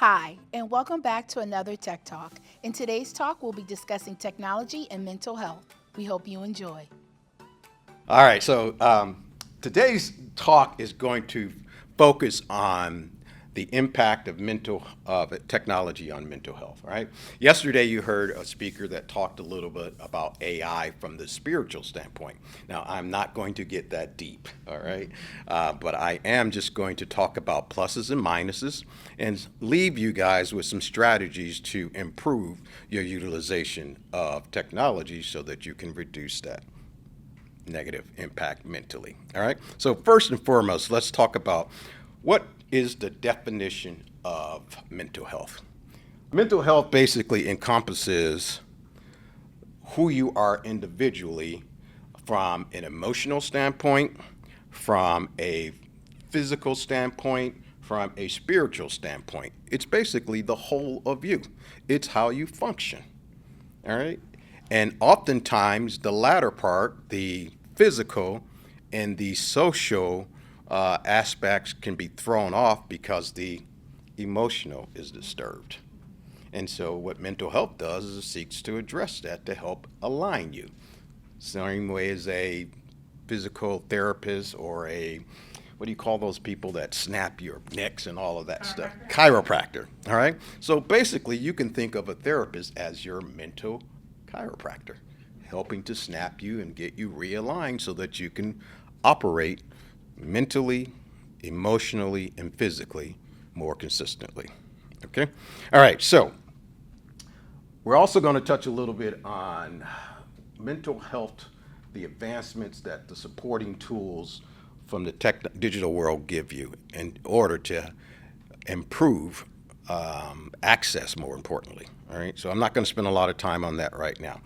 Hi, and welcome back to another Tech Talk. In today's talk, we'll be discussing technology and mental health. We hope you enjoy. All right, so today's talk is going to focus on the impact of technology on mental health. All right. Yesterday, you heard a speaker that talked a little bit about AI from the spiritual standpoint. Now, I'm not going to get that deep. All right, but I am just going to talk about pluses and minuses and leave you guys with some strategies to improve your utilization of technology so that you can reduce that negative impact mentally. All right. So first and foremost, let's talk about what is the definition of mental health. Mental health basically encompasses who you are individually from an emotional standpoint, from a physical standpoint, from a spiritual standpoint. It's basically the whole of you. It's how you function. All right. And oftentimes, the latter part, the physical and the social aspects, can be thrown off because the emotional is disturbed. And so, what mental health does is it seeks to address that to help align you. Same way as a physical therapist or a what do you call those people that snap your necks and all of that stuff? Chiropractor. All right. So basically, you can think of a therapist as your mental chiropractor, helping to snap you and get you realigned so that you can operate mentally, emotionally, and physically more consistently. Okay? All right, so we're also going to touch a little bit on mental health, the advancements that the supporting tools from the digital world give you in order to improve access, more importantly. All right, so I'm not going to spend a lot of time on that right now.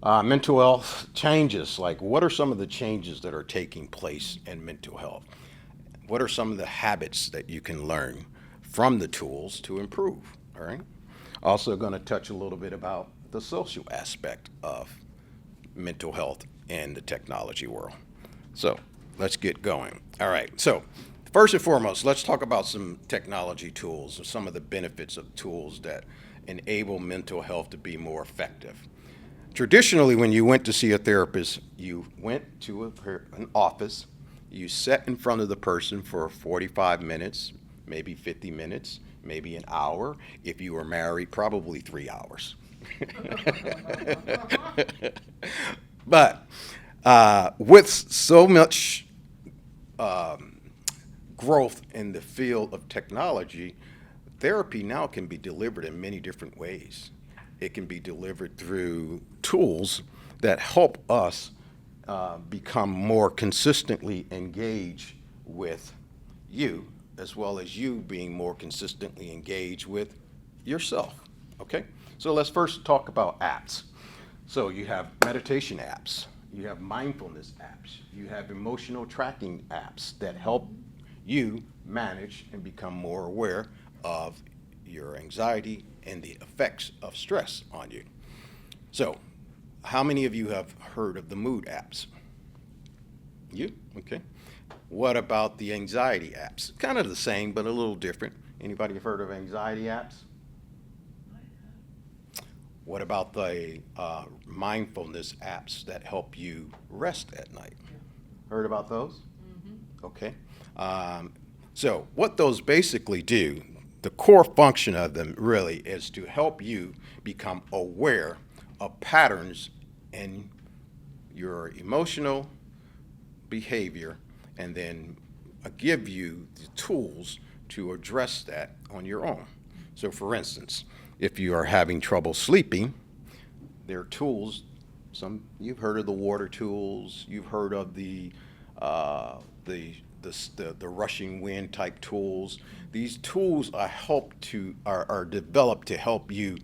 Mental health changes, like what are some of the changes that are taking place in mental health? What are some of the habits that you can learn from the tools to improve? All right. Also, going to touch a little bit about the social aspect of mental health in the technology world. So let's get going. All right. So first and foremost, let's talk about some technology tools and some of the benefits of tools that enable mental health to be more effective. Traditionally, when you went to see a therapist, you went to an office, you sat in front of the person for 45 minutes, maybe 50 minutes, maybe an hour. If you were married, probably 3 hours. But with so much growth in the field of technology, therapy now can be delivered in many different ways. It can be delivered through tools that help us become more consistently engaged with you, as well as you being more consistently engaged with yourself. Okay? So let's first talk about apps. So you have meditation apps, you have mindfulness apps, you have emotional tracking apps that help you manage and become more aware of your anxiety and the effects of stress on you. So, how many of you have heard of the mood apps? You? Okay. What about the anxiety apps? Kind of the same, but a little different. Anybody have heard of anxiety apps? What about the mindfulness apps that help you rest at night? Heard about those? Okay. Um, so, what those basically do, the core function of them really is to help you become aware of patterns in your emotional behavior and then give you the tools to address that on your own. So, for instance, if you are having trouble sleeping, there are tools. Some you've heard of the water tools. You've heard of uh, the the rushing wind type tools. These tools are developed to help you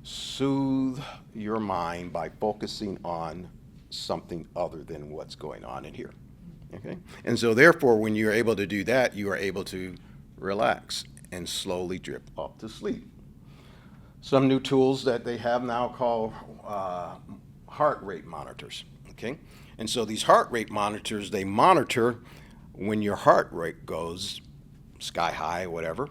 soothe your mind by focusing on something other than what's going on in here. Okay? And so therefore when you're able to do that, you are able to relax and slowly drift off to sleep. Some new tools that they have now called heart rate monitors. Okay, and so these heart rate monitors, they monitor when your heart rate goes sky high, whatever.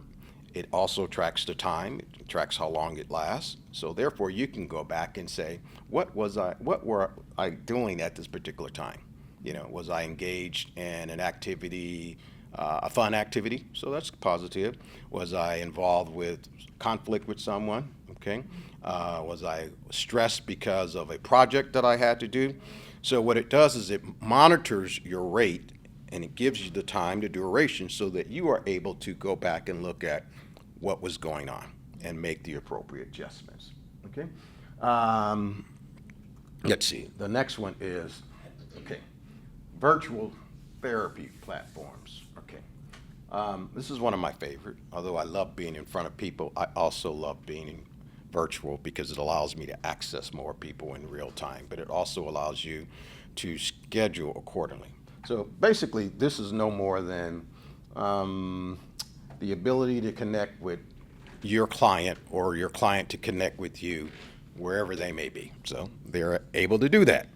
It also tracks the time, it tracks how long it lasts. So therefore you can go back and say, what were I doing at this particular time? Was I engaged in an activity, a fun activity? So that's positive. Was I involved with conflict with someone? Okay. Was I stressed because of a project that I had to do? So what it does is it monitors your rate and it gives you the time to duration so that you are able to go back and look at what was going on and make the appropriate adjustments. Okay. Let's see. The next one is, okay, virtual therapy platforms. Okay. This is one of my favorite. Although I love being in front of people, I also love being virtual because it allows me to access more people in real time, but it also allows you to schedule accordingly. So basically, this is no more than the ability to connect with your client or your client to connect with you wherever they may be. So they're able to do that.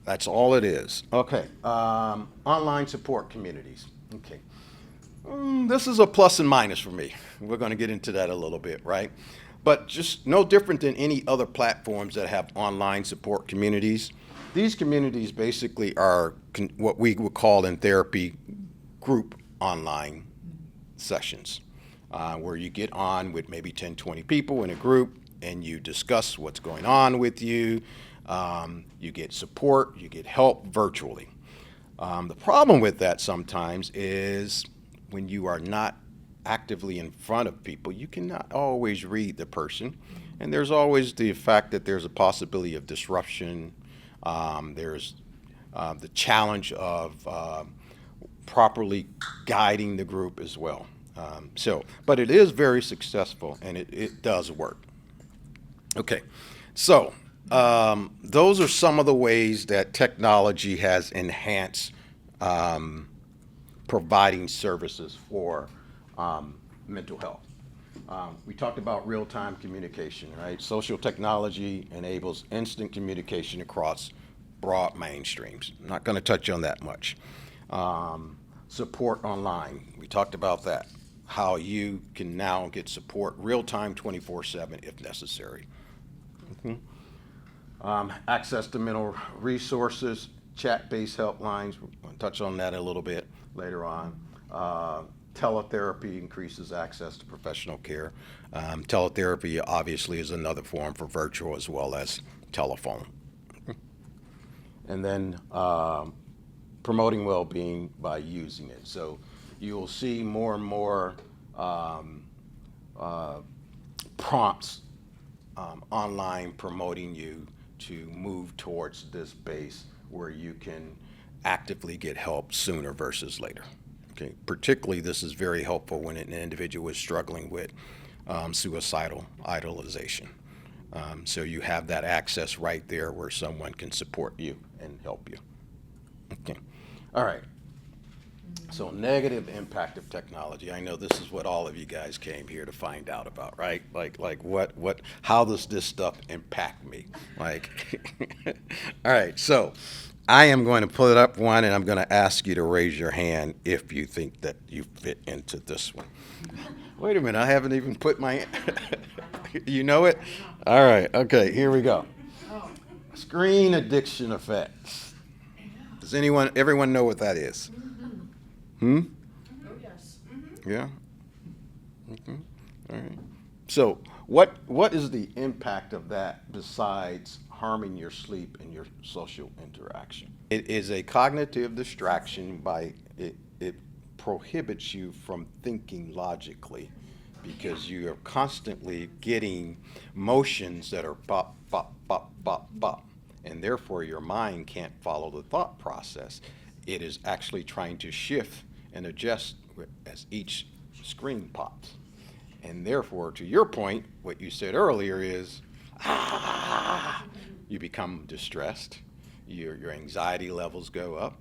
That's all it is. Okay, online support communities. Okay, this is a plus and minus for me. We're going to get into that a little bit, right? But just no different than any other platforms that have online support communities. These communities basically are what we would call in therapy group online sessions, where you get on with maybe 10, 20 people in a group and you discuss what's going on with you. You get support, you get help virtually. The problem with that sometimes is when you are not actively in front of people, you cannot always read the person. And there's always the fact that there's a possibility of disruption. There's the challenge of properly guiding the group as well. But it is very successful and it does work. Okay, so those are some of the ways that technology has enhanced providing services for mental health. We talked about real-time communication, right? Social technology enables instant communication across broad mainstreams. I'm not going to touch on that much. Support online. We talked about that. How you can now get support real-time 24/7 if necessary. Access to mental resources, chat-based helplines. We'll touch on that a little bit later on. Teletherapy increases access to professional care. Teletherapy obviously is another form for virtual as well as telephone. And then promoting well-being by using it. So you will see more and more prompts online promoting you to move towards this base where you can actively get help sooner versus later. Okay. Particularly, this is very helpful when an individual is struggling with suicidal idealization. So you have that access right there where someone can support you and help you. Okay. All right. So negative impact of technology. I know this is what all of you guys came here to find out about, right? Like how does this stuff impact me? All right. So I am going to put up one and I'm going to ask you to raise your hand if you think that you fit into this one. Wait a minute. I haven't even put my, you know it? All right. Okay. Here we go. Screen addiction effects. Does everyone know what that is? Oh, yes. Yeah? Okay. All right. So what is the impact of that besides harming your sleep and your social interaction? It is a cognitive distraction it prohibits you from thinking logically because you are constantly getting motions that are bop, bop, bop, bop, bop. And therefore your mind can't follow the thought process. It is actually trying to shift and adjust as each screen pops. And therefore, to your point, what you said earlier is, you become distressed, your anxiety levels go up,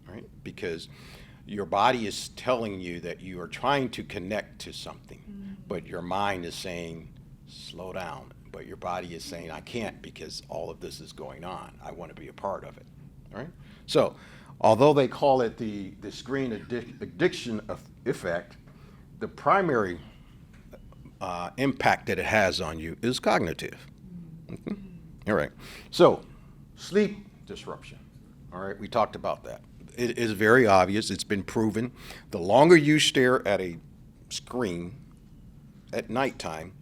right? Because your body is telling you that you are trying to connect to something, but your mind is saying, slow down. But your body is saying, I can't because all of this is going on. I want to be a part of it, all right? So, although they call it the screen addiction effect, the primary impact that it has on you is cognitive. Okay? All right. So, sleep disruption. All right, we talked about that. It is very obvious. It's been proven. The longer you stare at a screen at nighttime,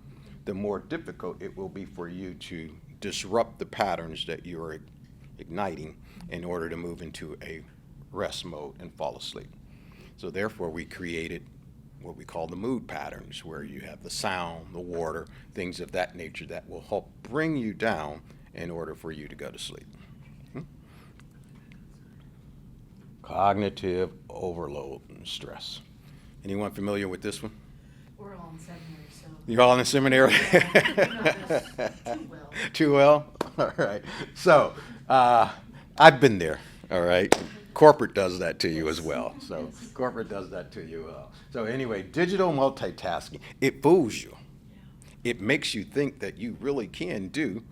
the more difficult it will be for you to disrupt the patterns that you are igniting in order to move into a rest mode and fall asleep. So therefore, we created what we call the mood patterns, where you have the sound, the water, things of that nature that will help bring you down in order for you to go to sleep. Cognitive overload and stress. Anyone familiar with this one? We're all in seminary, so. You're all in the seminary? Too well. Too well? All right. So, I've been there, all right? Corporate does that to you as well. So, corporate does that to you. So, anyway, digital multitasking, it fools you. It makes you think that you really can do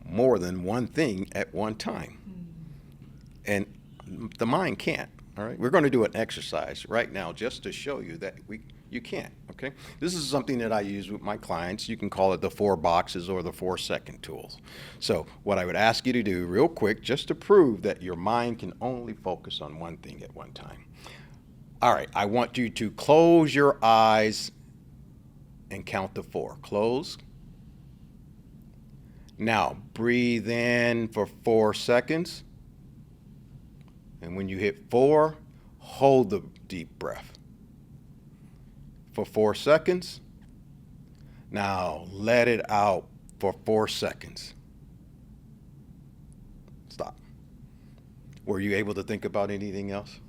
more than one thing at one time. And the mind can't, all right? We're going to do an exercise right now just to show you that you can't, okay? This is something that I use with my clients. You can call it the 4 boxes or the 4-second tools. So what I would ask you to do real quick, just to prove that your mind can only focus on one thing at one time. All right, I want you to close your eyes and count to 4. Close. Now, breathe in for 4 seconds. And when you hit 4, hold the deep breath for 4 seconds. Now let it out for 4 seconds. Stop. Were you able to think about anything else?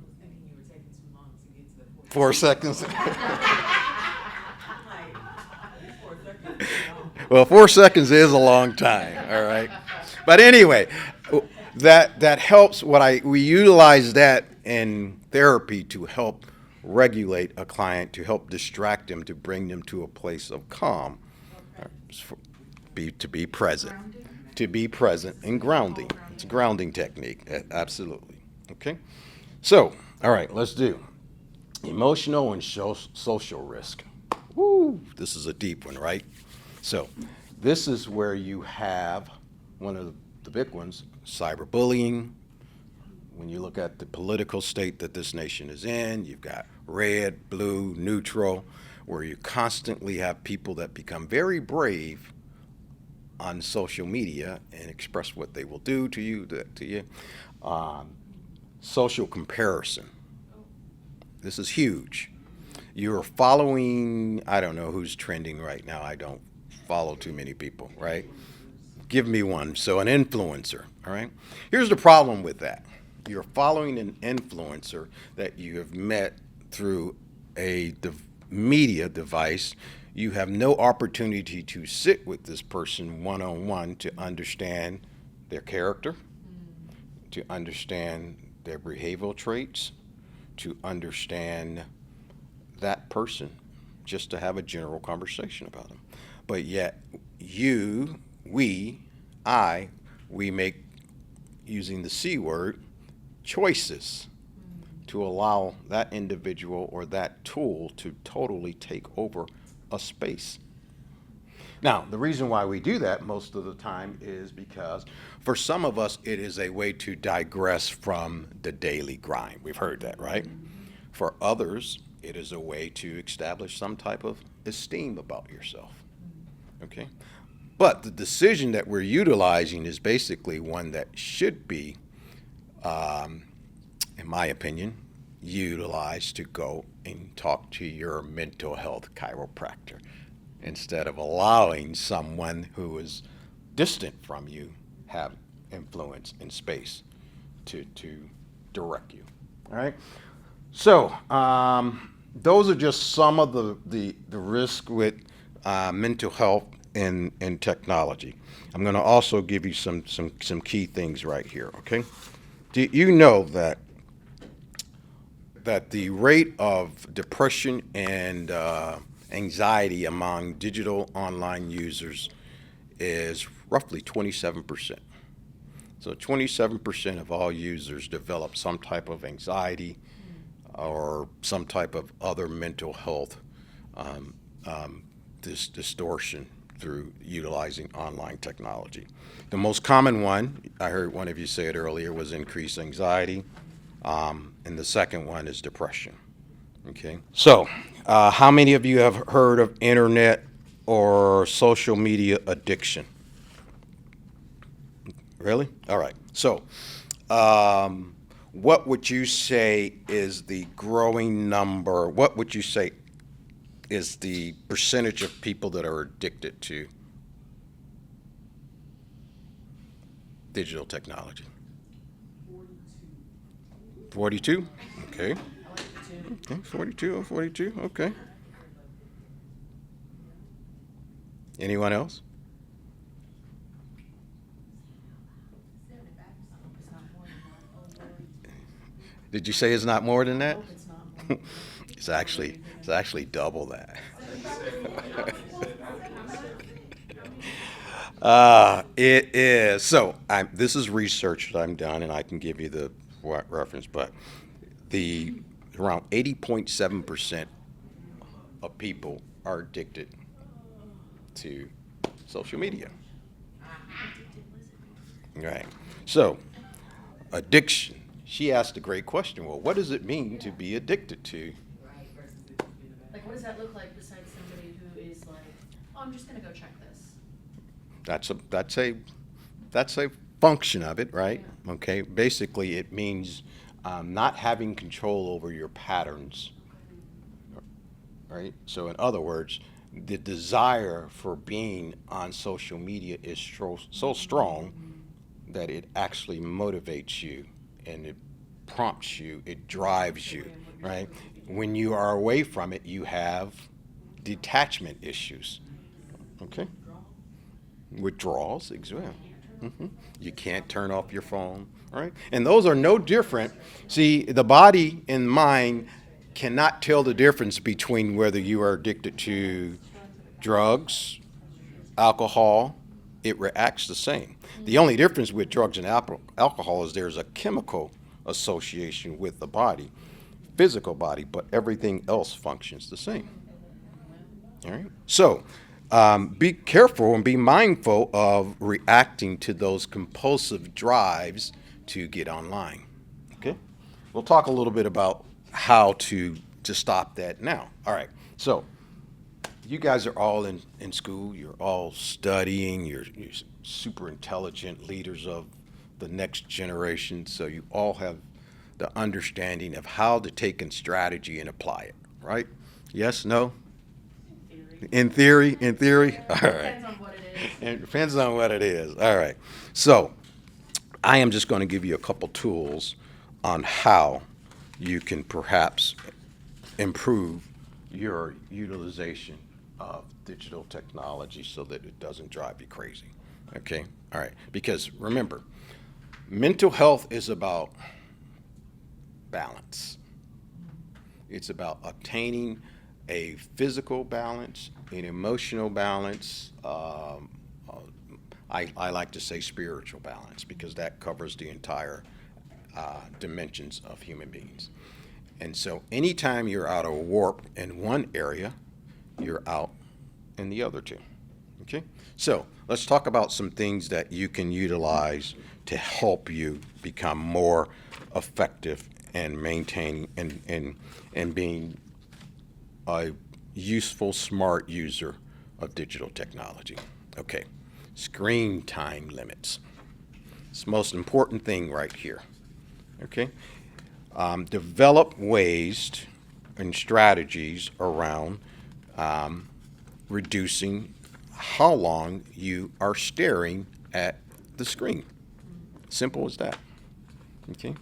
I was thinking you were taking too long to get to the 4 seconds? I'm like, 4 seconds. Well, 4 seconds is a long time, all right? But anyway, that helps. We utilize that in therapy to help regulate a client, to help distract them, to bring them to a place of calm, to be present, and grounding. It's a grounding technique, absolutely. Okay, so all right, let's do emotional and social risk. Woo, this is a deep one, right? So this is where you have one of the big ones, cyberbullying. When you look at the political state that this nation is in, you've got red, blue, neutral, where you constantly have people that become very brave on social media and express what they will do to you. Social comparison. This is huge. You're following, I don't know who's trending right now. I don't follow too many people, right? Give me one. So an influencer, all right? Here's the problem with that. You're following an influencer that you have met through a media device. You have no opportunity to sit with this person one-on-one to understand their character, to understand their behavioral traits, to understand that person, just to have a general conversation about them. But yet we make, using the C word, choices to allow that individual or that tool to totally take over a space. Now, the reason why we do that most of the time is because for some of us, it is a way to digress from the daily grind. We've heard that, right? For others, it is a way to establish some type of esteem about yourself. Okay? But the decision that we're utilizing is basically one that should be, in my opinion, utilized to go and talk to your mental health chiropractor instead of allowing someone who is distant from you have influence in space to direct you. All right? So those are just some of the risk with mental health in technology. I'm going to also give you some key things right here, okay? Do you know that the rate of depression and anxiety among digital online users is roughly 27%. So 27% of all users develop some type of anxiety, or some type of other mental health distortion through utilizing online technology. The most common one, I heard one of you say it earlier, was increased anxiety, and the second one is depression. Okay, so how many of you have heard of internet or social media addiction? Really? All right. So, what would you say is the growing number? What would you say is the percentage of people that are addicted to digital technology? 42? Okay. Okay, 42 or 42, okay. Anyone else? Did you say it's not more than that? It's actually double that. It is. So this is research that I'm done, and I can give you the reference, but around 80.7% of people are addicted to social media. Right. So, addiction. She asked a great question. Well, what does it mean to be addicted to? Right, versus it just being a bad. Like, what does that look like besides somebody who is like, oh, I'm just gonna go check this? That's a function of it, right? Okay. Basically, it means not having control over your patterns, right? So, in other words, the desire for being on social media is so strong that it actually motivates you and it prompts you, it drives you, right? When you are away from it, you have detachment issues, okay? Withdrawals, exactly. You can't turn off your phone, right? And those are no different. See, the body and mind cannot tell the difference between whether you are addicted to drugs, alcohol. It reacts the same. The only difference with drugs and alcohol is there's a chemical association with the body, physical body, but everything else functions the same. All right? So be careful and be mindful of reacting to those compulsive drives to get online. Okay? We'll talk a little bit about how to stop that now. All right. So you guys are all in school. You're all studying. You're super intelligent leaders of the next generation. So you all have the understanding of how to take in strategy and apply it, right? Yes, no? In theory? In theory? All right. Depends on what it is. It depends on what it is. All right. So I am just going to give you a couple tools on how you can perhaps improve your utilization of digital technology so that it doesn't drive you crazy. Okay? All right. Because remember, mental health is about balance. It's about obtaining a physical balance, an emotional balance. I like to say spiritual balance because that covers the entire dimensions of human beings. And so anytime you're out of warp in one area, you're out in the other two. Okay? So let's talk about some things that you can utilize to help you become more effective and maintaining and being a useful, smart user of digital technology. Okay, screen time limits. It's the most important thing right here. Okay, develop ways and strategies around reducing how long you are staring at the screen. Simple as that. Okay.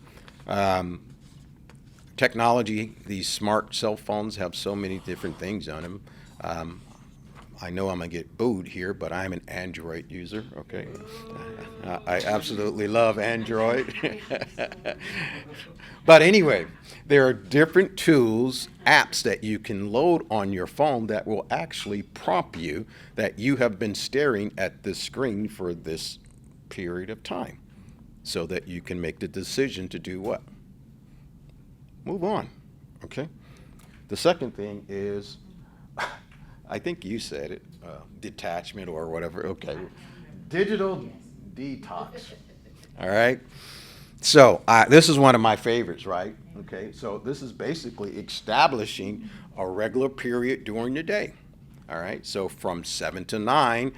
Technology, these smart cell phones have so many different things on them. I know I'm going to get booed here, but I'm an Android user, okay? I absolutely love Android. But anyway, there are different tools, apps that you can load on your phone that will actually prompt you that you have been staring at this screen for this period of time so that you can make the decision to do what? Move on, Okay? The second thing is, I think you said it, detachment or whatever. Okay. Digital detox. All right? So this is one of my favorites, right? Okay, so this is basically establishing a regular period during the day. All right, so from 7 to 9,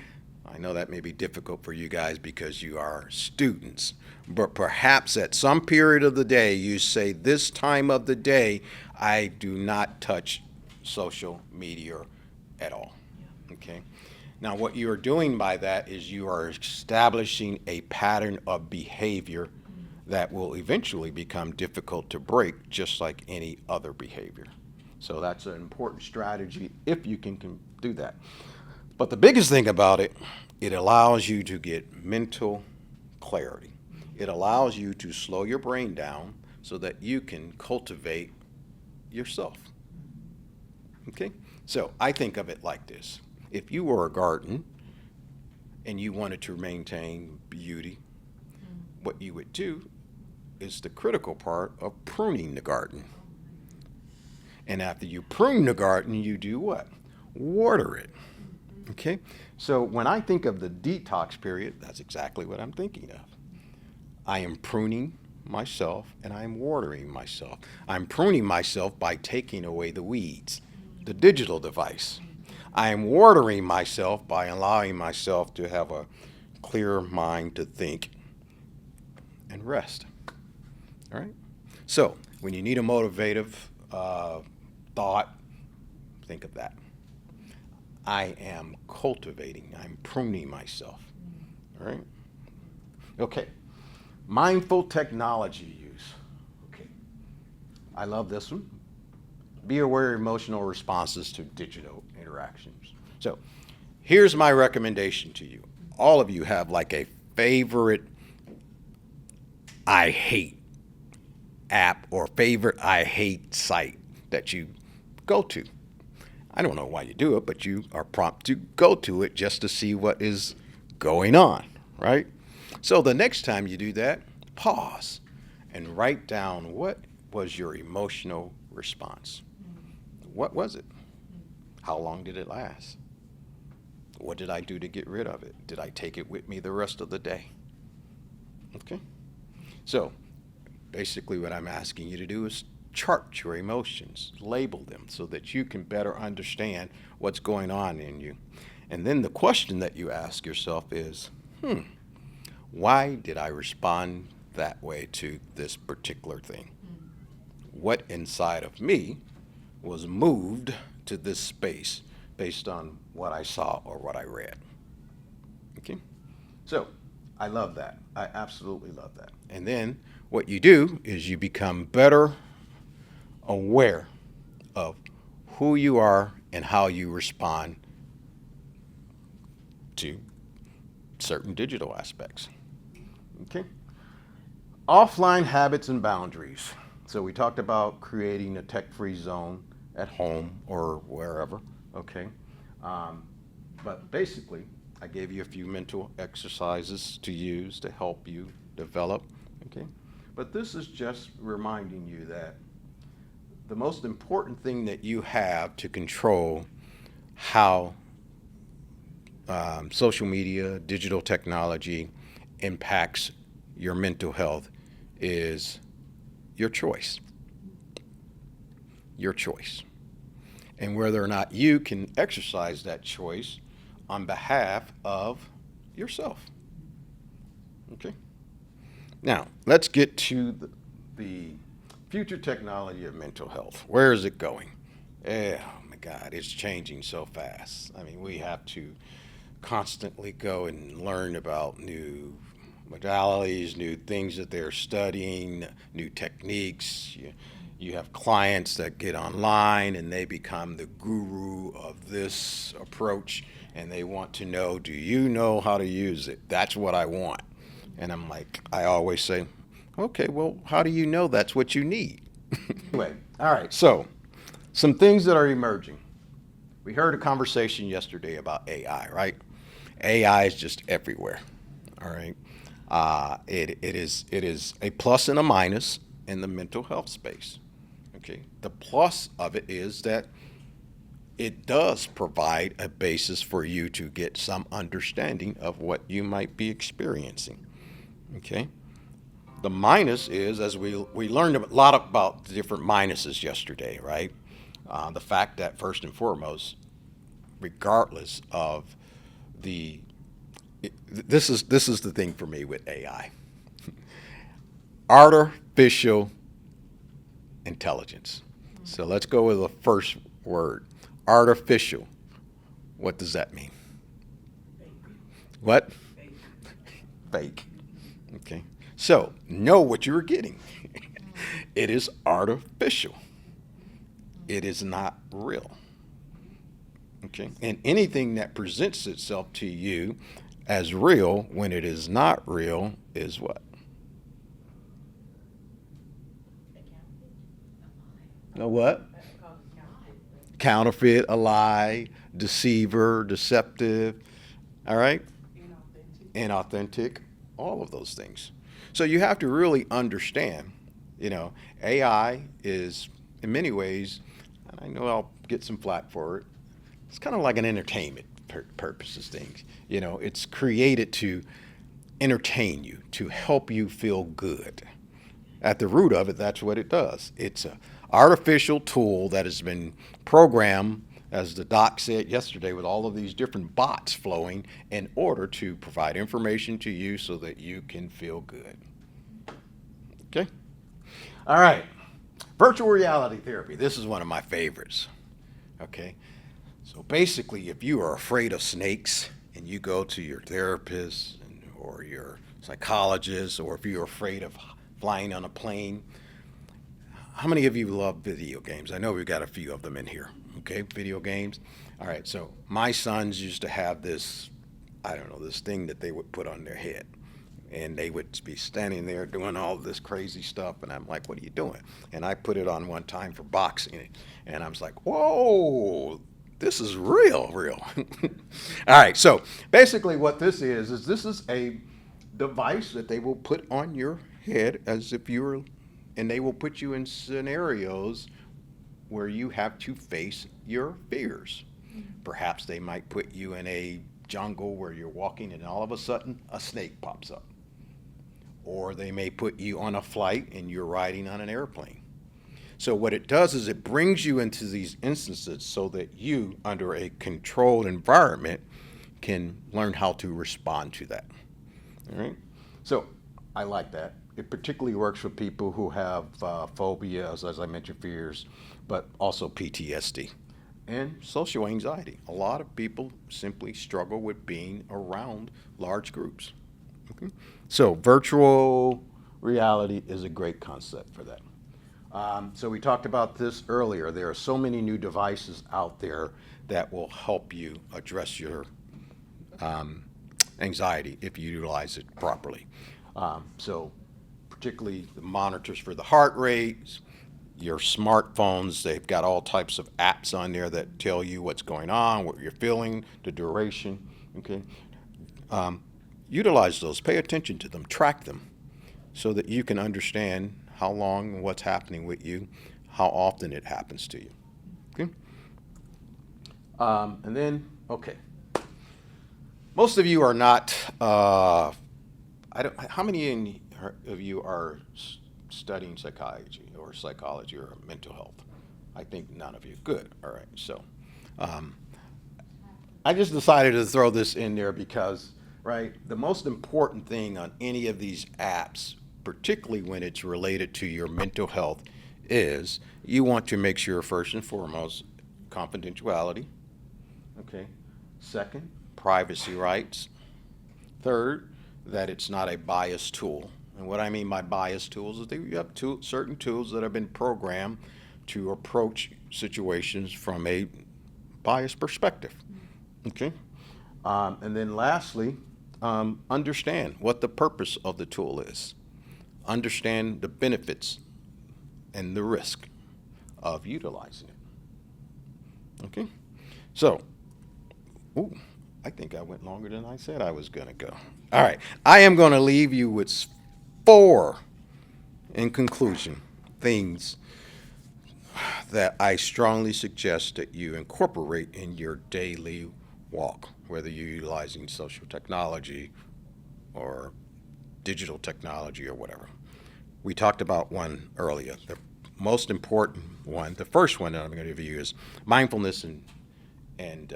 I know that may be difficult for you guys because you are students, but perhaps at some period of the day you say, this time of the day, I do not touch social media at all. Okay. Now, what you are doing by that is you are establishing a pattern of behavior that will eventually become difficult to break, just like any other behavior. So that's an important strategy if you can do that. But the biggest thing about it, it allows you to get mental clarity. It allows you to slow your brain down so that you can cultivate yourself. Okay? So I think of it like this. If you were a garden and you wanted to maintain beauty, what you would do is the critical part of pruning the garden. And after you prune the garden, you do what? Water it. Okay? So when I think of the detox period, that's exactly what I'm thinking of. I am pruning myself and I'm watering myself. I'm pruning myself by taking away the weeds, the digital device. I am watering myself by allowing myself to have a clear mind to think and rest. All right? So when you need a motivative thought, think of that. I am cultivating, I'm pruning myself. All right? Okay. Mindful technology use. Okay. I love this one. Be aware of emotional responses to digital interactions. So here's my recommendation to you. All of you have like a favorite I hate app or favorite I hate site that you go to. I don't know why you do it, but you are prompt to go to it just to see what is going on, right? So the next time you do that, pause and write down what was your emotional response. What was it? How long did it last? What did I do to get rid of it? Did I take it with me the rest of the day? Okay? So basically what I'm asking you to do is chart your emotions, label them so that you can better understand what's going on in you. And then the question that you ask yourself is, why did I respond that way to this particular thing? What inside of me was moved to this space based on what I saw or what I read? Okay? So I love that. I absolutely love that. And then what you do is you become better aware of who you are and how you respond to certain digital aspects. Okay? Offline habits and boundaries. So we talked about creating a tech-free zone at home or wherever, okay? But basically, I gave you a few mental exercises to use to help you develop, okay? But this is just reminding you that the most important thing that you have to control how social media, digital technology impacts your mental health is your choice. Your choice. And whether or not you can exercise that choice on behalf of yourself. Okay? Now, let's get to the future technology of mental health. Where is it going? Oh my God, it's changing so fast. I mean, we have to constantly go and learn about new modalities, new things that they're studying, new techniques. You have clients that get online and they become the guru of this approach and they want to know, do you know how to use it? That's what I want. And I'm like, I always say, okay, well, how do you know that's what you need? Anyway, all right, so some things that are emerging. We heard a conversation yesterday about AI, right? AI is just everywhere, all right? It is a plus and a minus in the mental health space, Okay. The plus of it is that it does provide a basis for you to get some understanding of what you might be experiencing. Okay. The minus is, as we learned a lot about the different minuses yesterday, right? The fact that first and foremost, regardless of the, this is the thing for me with AI, artificial intelligence. So let's go with the first word, artificial. What does that mean? What? Fake. Okay. So know what you're getting. It is artificial. It is not real. Okay. And anything that presents itself to you as real when it is not real is what? A what? Counterfeit, a lie, deceiver, deceptive. All right? Inauthentic, all of those things. So you have to really understand, AI is in many ways, and I know I'll get some flack for it, it's kind of like an entertainment purposes things. It's created to entertain you, to help you feel good. At the root of it, that's what it does. It's an artificial tool that has been programmed, as the doc said yesterday, with all of these different bots flowing in order to provide information to you so that you can feel good. Okay? All right. Virtual reality therapy. This is one of my favorites. Okay? So basically, if you are afraid of snakes and you go to your therapist or your psychologist, or if you're afraid of flying on a plane, how many of you love video games? I know we've got a few of them in here. Okay, video games. All right, so my sons used to have this, this thing that they would put on their head. And they would be standing there doing all this crazy stuff. And I'm like, what are you doing? And I put it on one time for boxing. And I was like, whoa, this is real. All right, so basically what this is this is a device that they will put on your head as if you were, and they will put you in scenarios where you have to face your fears. Perhaps they might put you in a jungle where you're walking and all of a sudden a snake pops up. Or they may put you on a flight and you're riding on an airplane. So what it does is it brings you into these instances so that you, under a controlled environment, can learn how to respond to that. All right? So I like that. It particularly works for people who have phobias, as I mentioned, fears, but also PTSD and social anxiety. A lot of people simply struggle with being around large groups. Okay? So virtual reality is a great concept for that. So we talked about this earlier. There are so many new devices out there that will help you address your anxiety if you utilize it properly. So particularly the monitors for the heart rate, your smartphones, they've got all types of apps on there that tell you what's going on, what you're feeling, the duration. Okay, utilize those, pay attention to them, track them, so that you can understand how long and what's happening with you, how often it happens to you. Okay, and then most of you are not. How many of you are studying psychology or mental health? I think none of you. Good. All right. So I just decided to throw this in there because, right, the most important thing on any of these apps, particularly when it's related to your mental health, is you want to make sure, first and foremost, confidentiality. Okay. Second, privacy rights. Third, that it's not a bias tool. And what I mean by bias tools is that you have certain tools that have been programmed to approach situations from a biased perspective. Okay? And then lastly, understand what the purpose of the tool is. Understand the benefits and the risk of utilizing it. Okay? So, I think I went longer than I said I was going to go. All right. I am going to leave you with 4, in conclusion, things that I strongly suggest that you incorporate in your daily walk, whether you're utilizing social technology or digital technology or whatever. We talked about one earlier. The most important one, the first one that I'm going to give you is mindfulness and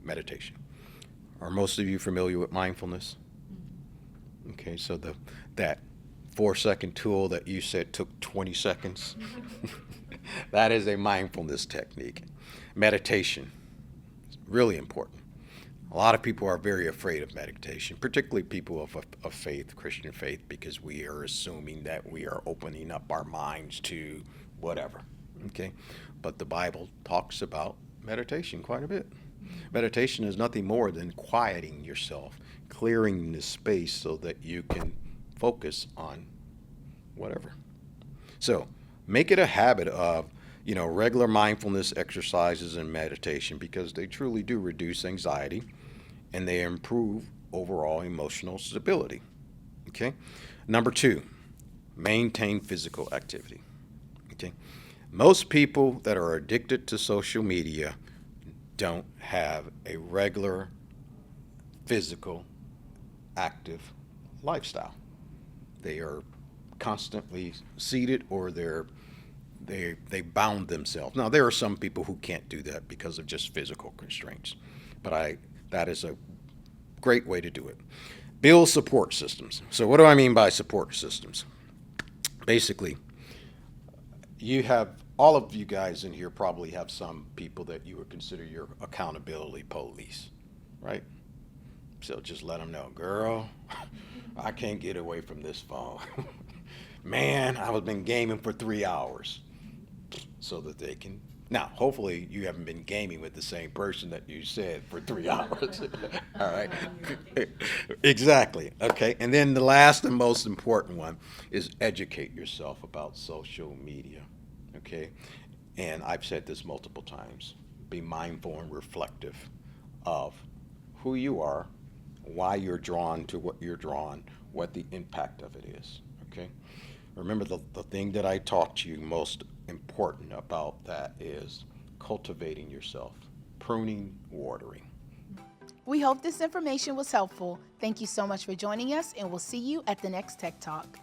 meditation. Are most of you familiar with mindfulness? Okay, so that 4-second tool that you said took 20 seconds, that is a mindfulness technique. Meditation is really important. A lot of people are very afraid of meditation, particularly people of faith, Christian faith, because we are assuming that we are opening up our minds to whatever, okay? But the Bible talks about meditation quite a bit. Meditation is nothing more than quieting yourself, clearing the space so that you can focus on whatever. So make it a habit of, regular mindfulness exercises and meditation, because they truly do reduce anxiety and they improve overall emotional stability. Okay? Number 2, maintain physical activity. Okay? Most people that are addicted to social media don't have a regular physical active lifestyle. They are constantly seated, or they bound themselves. Now, there are some people who can't do that because of just physical constraints, but that is a great way to do it. Build support systems. So what do I mean by support systems? Basically, all of you guys in here probably have some people that you would consider your accountability police, right? So just let them know, girl, I can't get away from this phone. Man, I've been gaming for 3 hours, so that they can. Now, hopefully you haven't been gaming with the same person that you said for 3 hours. All right. Exactly. Okay. And then the last and most important one is educate yourself about social media. Okay. And I've said this multiple times. Be mindful and reflective of who you are, why you're drawn to what you're drawn, what the impact of it is. Okay. Remember, the thing that I taught you most important about that is cultivating yourself, pruning, watering. We hope this information was helpful. Thank you so much for joining us, and we'll see you at the next Tech Talk.